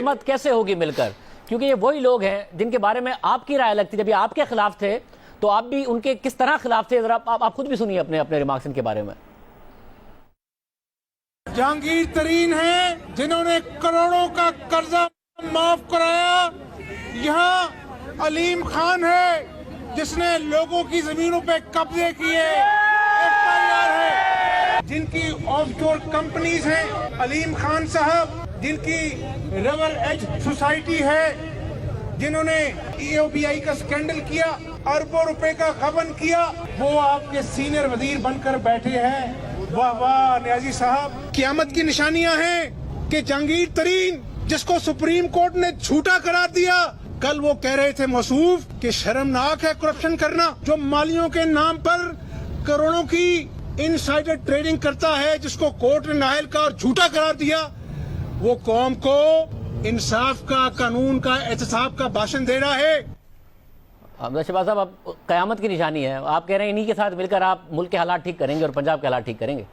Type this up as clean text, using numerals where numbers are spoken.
حکومت کیسے ہوگی مل کر؟ کیونکہ یہ وہی لوگ ہیں جن کے بارے میں آپ کی رائے الگ تھی، جب یہ آپ کے خلاف تھے تو آپ بھی ان کے کس طرح خلاف تھے، ذرا آپ خود بھی سنیے اپنے ریمارکس ان کے بارے میں۔ جہانگیر ترین ہیں جنہوں نے کروڑوں کا قرضہ معاف کرایا، یہاں علیم خان ہے جس نے لوگوں کی زمینوں پہ قبضے کیے، FIR ہے جن کی آف شور کمپنیز ہیں، علیم خان صاحب جن کی ریور ایج سوسائٹی ہے، جنہوں نے EOBI کا سکینڈل کیا، اربوں روپے کا غبن کیا، وہ آپ کے سینئر وزیر بن کر بیٹھے ہیں۔ واہ واہ نیازی صاحب، قیامت کی نشانیاں ہیں کہ جہانگیر ترین جس کو سپریم کورٹ نے جھوٹا قرار دیا، کل وہ کہہ رہے تھے موصوف کہ شرمناک ہے کرپشن کرنا، جو مالیوں کے نام پر کروڑوں کی انسائیڈر ٹریڈنگ کرتا ہے، جس کو کورٹ نے نااہل کا اور جھوٹا قرار دیا، وہ قوم کو انصاف کا، قانون کا، احتساب کا بھاشن دے رہا ہے۔ حمزہ شہباز صاحب، اب قیامت کی نشانی ہے، آپ کہہ رہے ہیں انہی کے ساتھ مل کر آپ ملک کے حالات ٹھیک کریں گے اور پنجاب کے حالات ٹھیک کریں گے؟